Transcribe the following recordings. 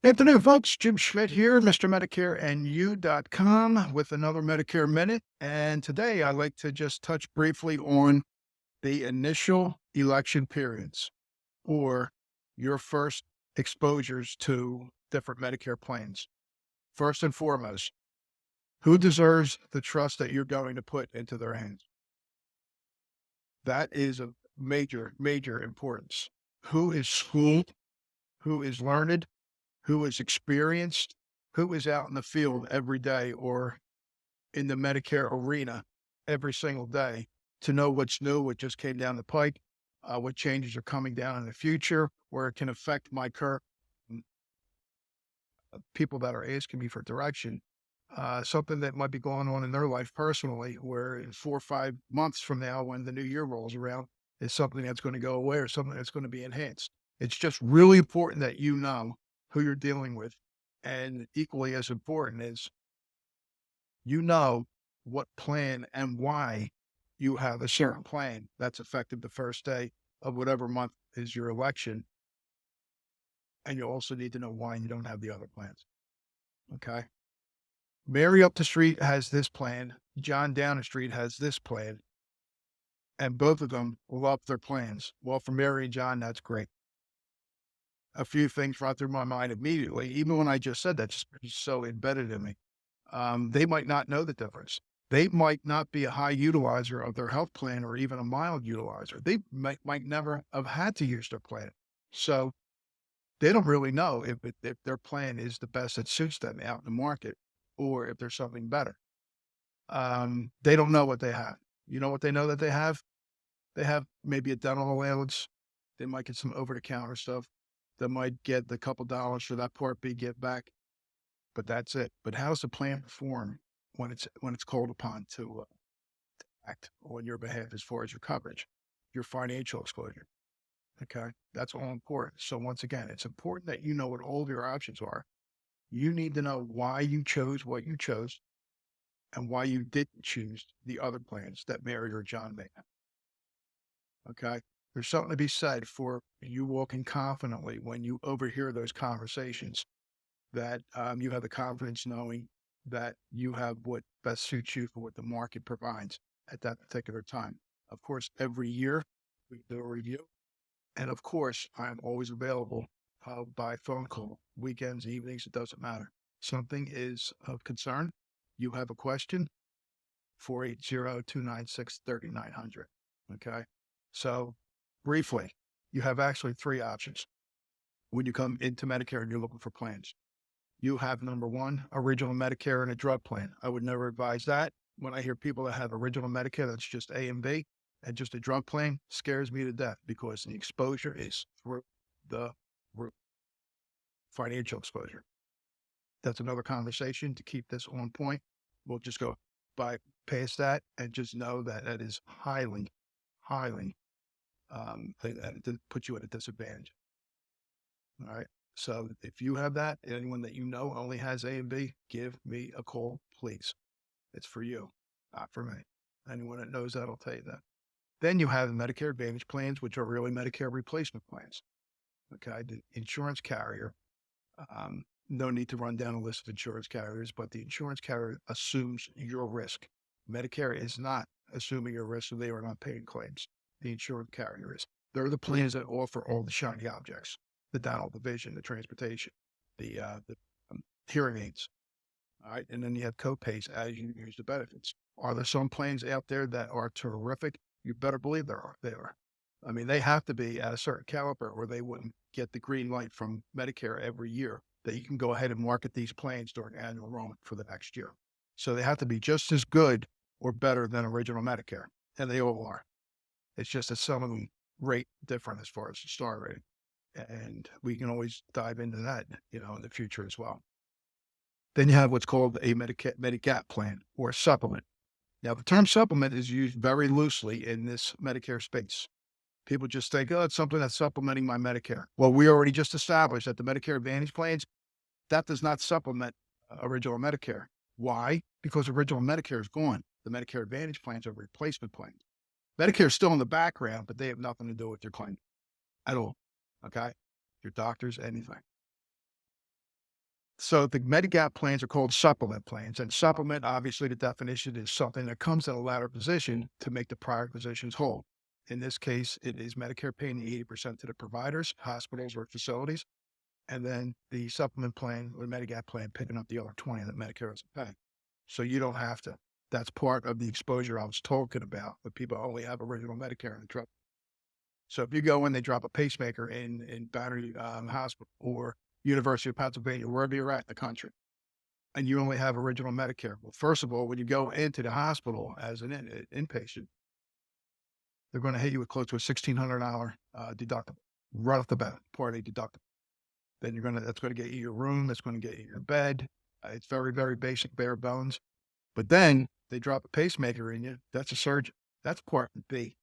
Afternoon, folks. Jim Schmidt here, Mr. Medicare and you.com with another Medicare Minute. And today I'd like to just touch briefly on the initial election periods or your first exposures to different Medicare plans. First and foremost, who deserves the trust that you're going to put into their hands? That is of major, major importance. Who is schooled? Who is learned? Who is experienced, who is out in the field every day or in the Medicare arena every single day to know what's new, what just came down the pike, what changes are coming down in the future, where it can affect my current people that are asking me for direction. Something that might be going on in their life personally, where in 4 or 5 months from now, when the new year rolls around, is something that's going to go away or something that's going to be enhanced. It's just really important that you know who you're dealing with. And equally as important is you know what plan and why you have a certain plan that's effective the first day of whatever month is your election. And you also need to know why you don't have the other plans. Okay. Mary up the street has this plan. John down the street has this plan. And both of them love their plans. Well, for Mary and John, that's great. A few things right through my mind immediately, even when I just said that, just so embedded in me. They might not know the difference. They might not be a high utilizer of their health plan or even a mild utilizer. They might never have had to use their plan. So they don't really know if their plan is the best that suits them out in the market or if there's something better. They don't know what they have. You know what they know that they have? They have maybe a dental allowance. They might get some over-the-counter stuff. They might get the couple dollars for that Part B give back, but that's it. But how does the plan perform when it's called upon to act on your behalf as far as your coverage, your financial exposure? Okay, that's all important. So once again, it's important that you know what all of your options are. You need to know why you chose what you chose and why you didn't choose the other plans that Mary or John may have. Okay. There's something to be said for you walking confidently when you overhear those conversations that you have the confidence knowing that you have what best suits you for what the market provides at that particular time. Of course, every year we do a review. And of course, I'm always available by phone call, weekends, evenings, it doesn't matter. Something is of concern. You have a question, 480-296-3900. Okay. So briefly, you have actually three options when you come into Medicare and you're looking for plans. You have number one, original Medicare and a drug plan. I would never advise that. When I hear people that have original Medicare, that's just A and B, and just a drug plan scares me to death because the exposure is through the roof, financial exposure. That's another conversation to keep this on point. We'll just go by past that and just know that that is highly, highly, that puts you at a disadvantage. All right. So if you have that, anyone that you know only has A and B, give me a call, please. It's for you, not for me. Anyone that knows that will tell you that. Then you have the Medicare Advantage plans, which are really Medicare replacement plans. Okay. The insurance carrier, no need to run down a list of insurance carriers, but the insurance carrier assumes your risk. Medicare is not assuming your risk, so they are not paying claims. The insurance carrier is. They're the plans that offer all the shiny objects, the dental, the vision, the transportation, the hearing aids. All right. And then you have copays as you use the benefits. Are there some plans out there that are terrific? You better believe there are. They are. I mean, they have to be at a certain caliber or they wouldn't get the green light from Medicare every year that you can go ahead and market these plans during annual enrollment for the next year. So they have to be just as good or better than original Medicare. And they all are. It's just that some of them rate different as far as the star rating. And we can always dive into that, in the future as well. Then you have what's called a Medigap plan or a supplement. Now, the term supplement is used very loosely in this Medicare space. People just think, oh, it's something that's supplementing my Medicare. Well, we already just established that the Medicare Advantage plans, that does not supplement original Medicare. Why? Because original Medicare is gone. The Medicare Advantage plans are replacement plans. Medicare is still in the background, but they have nothing to do with your claim at all. Okay? Your doctors, anything. So the Medigap plans are called supplement plans, and supplement, obviously, the definition is something that comes in a latter position to make the prior positions whole. In this case, it is Medicare paying the 80% to the providers, hospitals, or facilities, and then the supplement plan or Medigap plan picking up the other 20 that Medicare isn't paying. So you don't have to. That's part of the exposure I was talking about, but people only have original Medicare in the trouble. So if you go in, they drop a pacemaker in Battery Hospital or University of Pennsylvania, wherever you're at in the country, and you only have original Medicare. Well, first of all, when you go into the hospital as an inpatient, they're going to hit you with close to a $1,600 deductible right off the bat, Part A deductible. Then that's going to get you your room, that's going to get you your bed. It's very, very basic, bare bones. But then they drop a pacemaker in you. That's a surgeon. That's Part B.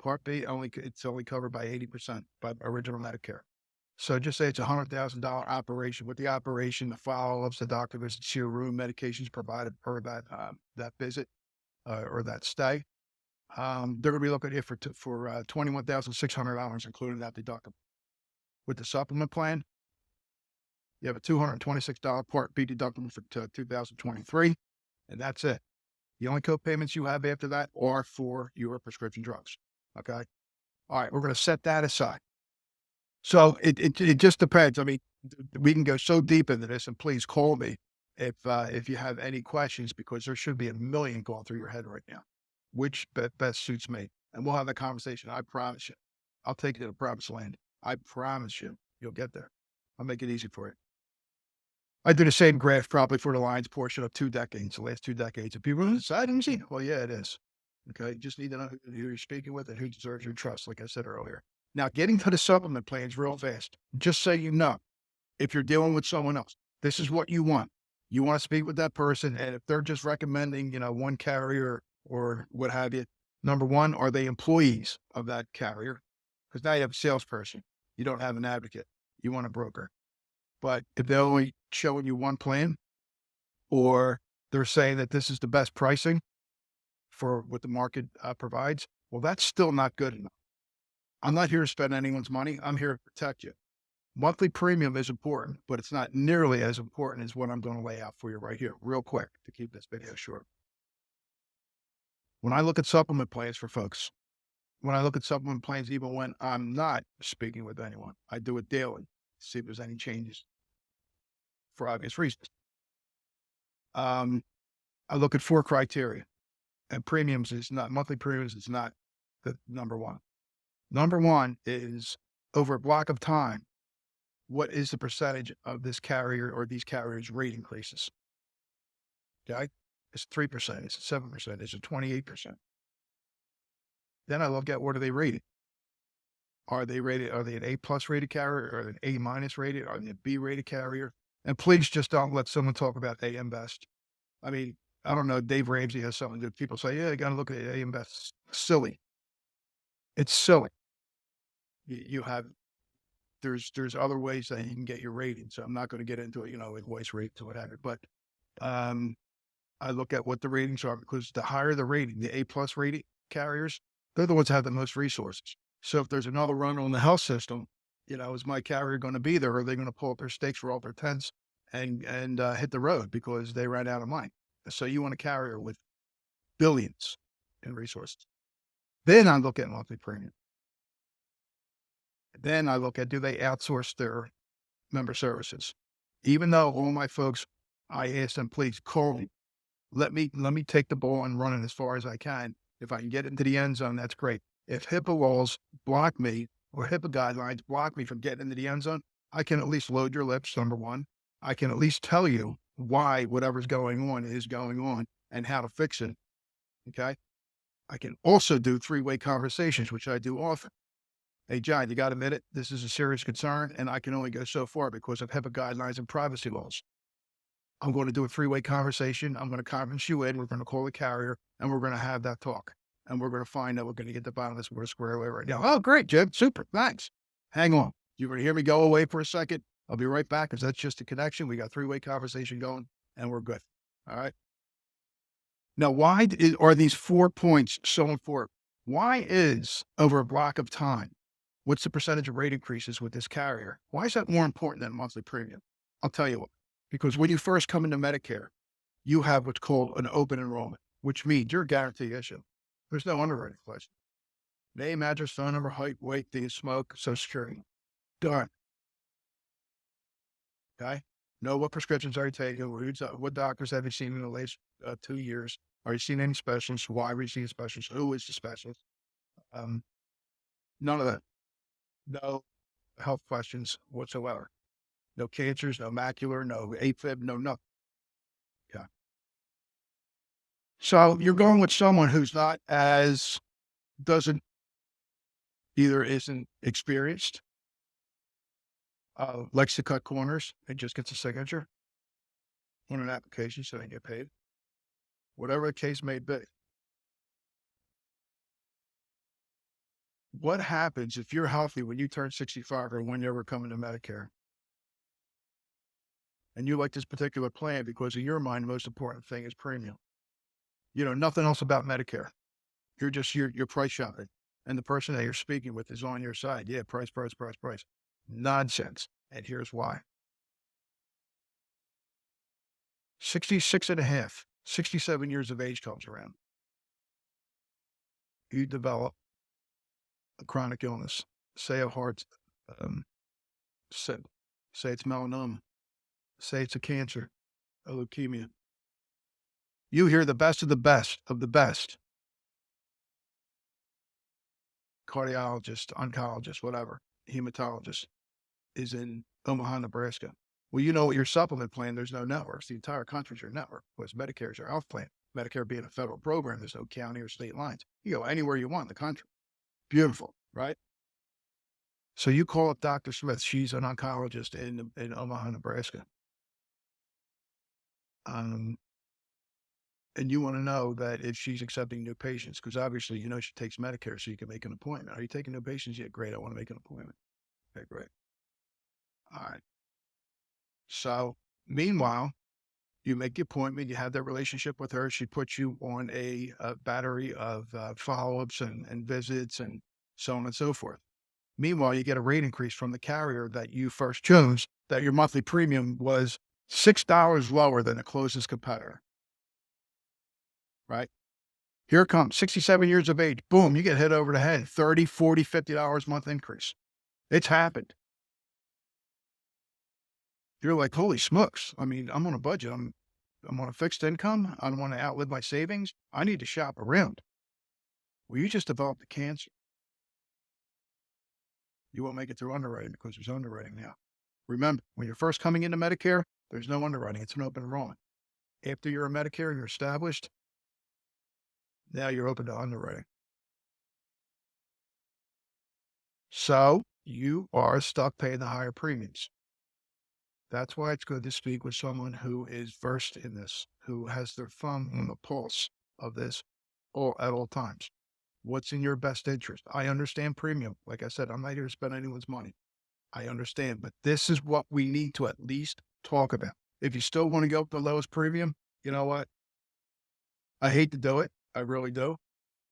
Part B it's only covered by 80% by original Medicare. So just say it's $100,000 operation. With the operation, the follow-ups, the doctor visits to your room, medications provided per that visit or that stay. They're going to be looking at you for $21,600, including that deductible. With the supplement plan, you have a $226 Part B deductible for 2023, and that's it. The only co-payments you have after that are for your prescription drugs. Okay. All right. We're going to set that aside. So it just depends. I mean, we can go so deep into this, and please call me if you have any questions, because there should be a million going through your head right now. Which best suits me? And we'll have that conversation. I promise you. I'll take you to the promised land. I promise you, you'll get there. I'll make it easy for you. I do the same graph probably for the lines portion of 2 decades, the last 2 decades. If people decide, easy. Well, yeah, it is. Okay. You just need to know who you're speaking with and who deserves your trust, like I said earlier. Now, getting to the supplement plans real fast, just so you know, if you're dealing with someone else, this is what you want. You want to speak with that person. And if they're just recommending, one carrier or what have you, number one, are they employees of that carrier? Because now you have a salesperson. You don't have an advocate. You want a broker. But if they're only showing you one plan, or they're saying that this is the best pricing for what the market provides, well, that's still not good enough. I'm not here to spend anyone's money. I'm here to protect you. Monthly premium is important, but it's not nearly as important as what I'm going to lay out for you right here, real quick, to keep this video short. When I look at supplement plans for folks, when I look at supplement plans, even when I'm not speaking with anyone, I do it daily to see if there's any changes for obvious reasons. I look at 4 criteria, and monthly premiums is not the number one. Number one is, over a block of time, what is the percentage of this carrier or these carriers' rate increases? Okay. It's 3%. It's 7%. It's 28%. Then I look at, what are they rated? Are they an A plus rated carrier, or an A minus rated? Are they a B rated carrier? And please just don't let someone talk about AM Best. I mean, I don't know. Dave Ramsey has something that people say, yeah, you got to look at AM Best. Silly. It's silly. There's other ways that you can get your rating. So I'm not going to get into it, with voice rates or whatever. But I look at what the ratings are, because the higher the rating, the A plus rated carriers, they're the ones that have the most resources. So if there's another run on the health system, is my carrier going to be there? Or are they going to pull up their stakes, roll up their tents, and hit the road because they ran out of money? So you want a carrier with billions in resources. Then I look at monthly premium. Then I look at, do they outsource their member services? Even though all my folks, I ask them, please call me. Let me take the ball and run it as far as I can. If I can get into the end zone, that's great. If HIPAA laws block me, or HIPAA guidelines block me from getting into the end zone, I can at least load your lips, number one. I can at least tell you why whatever's going on is going on and how to fix it. Okay. I can also do 3-way conversations, which I do often. Hey, John, you got a minute? This is a serious concern, and I can only go so far because of HIPAA guidelines and privacy laws. I'm going to do a 3-way conversation. I'm going to conference you in. We're going to call the carrier, and we're going to have that talk. And we're going to find out, we're going to get the bottom of this. We're square away right now. Oh, great, Jim. Super. Thanks. Hang on. You're going to hear me go away for a second. I'll be right back, because that's just a connection. We got 3-way conversation going, and we're good. All right. Now, why are these 4 points so important? Why is, over a block of time, what's the percentage of rate increases with this carrier? Why is that more important than monthly premium? I'll tell you what. Because when you first come into Medicare, you have what's called an open enrollment, which means you're guaranteed issue. There's no underwriting question. Name, address, phone number, height, weight, do you smoke, Social Security. Done. Okay. Know what prescriptions are you taking? What doctors have you seen in the last 2 years? Are you seeing any specialists? Why are you seeing specialists? Who is the specialist? Um, None of that. No health questions whatsoever. No cancers, no macular, no AFib, no nothing. Yeah. So you're going with someone who's not as doesn't either isn't experienced, likes to cut corners and just gets a signature on an application so they get paid. Whatever the case may be. What happens if you're healthy when you turn 65 or when you're ever coming to Medicare? And you like this particular plan because in your mind, the most important thing is premium. You know, nothing else about Medicare. You're price shopping. And the person that you're speaking with is on your side. Yeah, price, price, price, price. Nonsense. And here's why. 66 and a half, 67 years of age comes around. You develop a chronic illness, say a heart, um, say, say it's melanoma, say it's a cancer, a leukemia. You hear the best of the best of the best cardiologist, oncologist, whatever, hematologist is in Omaha, Nebraska. Well, you know what your supplement plan, there's no networks. The entire country's your network. Whereas Medicare is your health plan. Medicare being a federal program, there's no county or state lines. You go anywhere you want in the country. Beautiful, right? So you call up Dr. Smith. She's an oncologist in Omaha, Nebraska. And you want to know that if she's accepting new patients, because obviously, you know, she takes Medicare, so you can make an appointment. Are you taking new patients? Yeah, great. I want to make an appointment. Okay, great. All right. So meanwhile, you make the appointment, you have that relationship with her. She puts you on a battery of follow-ups and visits and so on and so forth. Meanwhile, you get a rate increase from the carrier that you first chose, that your monthly premium was $6 lower than the closest competitor, right? Here it comes, 67 years of age. Boom, you get hit over the head, 30, 40, $50 a month increase. It's happened. You're like, holy smokes. I mean, I'm on a budget. I'm on a fixed income. I don't want to outlive my savings. I need to shop around. Well, you just developed a cancer. You won't make it through underwriting because there's underwriting now. Remember, when you're first coming into Medicare, there's no underwriting. It's an open enrollment. After you're a Medicare and you're established, now you're open to underwriting. So you are stuck paying the higher premiums. That's why it's good to speak with someone who is versed in this, who has their thumb on the pulse of this at all times. What's in your best interest? I understand premium. Like I said, I'm not here to spend anyone's money. I understand, but this is what we need to at least talk about. If you still want to go with the lowest premium, you know what? I hate to do it. I really do.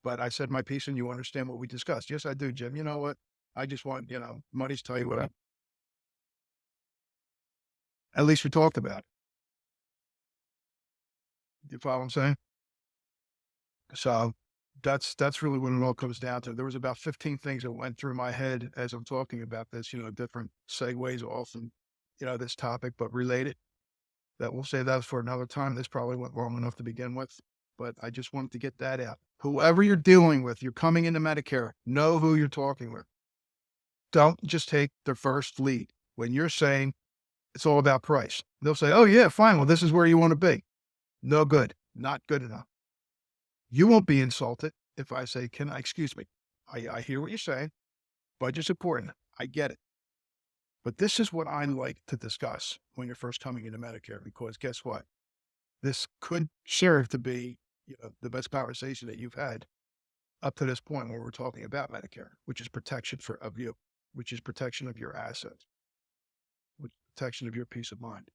But I said my piece and you understand what we discussed. Yes, I do, Jim. You know what? I just want, money's tell you what at least we talked about it. You follow what I'm saying? So that's really what it all comes down to. There was about 15 things that went through my head as I'm talking about this, different segues off and, this topic, but related. That we'll say that for another time. This probably went long enough to begin with, but I just wanted to get that out. Whoever you're dealing with, you're coming into Medicare, know who you're talking with. Don't just take the first lead. When you're saying it's all about price, they'll say, oh yeah, fine. Well, this is where you want to be. No good, not good enough. You won't be insulted if I say, excuse me, I hear what you're saying. Budget's important. I get it. But this is what I like to discuss when you're first coming into Medicare, because guess what? This could serve to be the best conversation that you've had up to this point when we're talking about Medicare, which is protection of you, which is protection of your assets, which is protection of your peace of mind.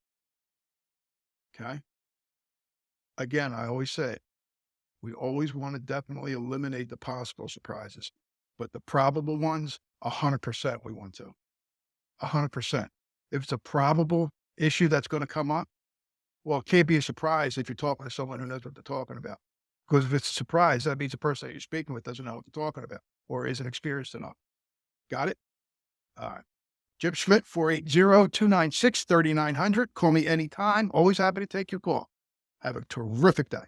Okay? Again, I always say it. We always want to definitely eliminate the possible surprises, but the probable ones, 100% we want to. 100%. If it's a probable issue that's going to come up, Well, it can't be a surprise if you're talking to someone who knows what they're talking about. Because if it's a surprise, that means the person that you're speaking with doesn't know what they're talking about or isn't experienced enough. Got it? All right. Jim Schmidt, 480-296-3900. Call me anytime. Always happy to take your call. Have a terrific day.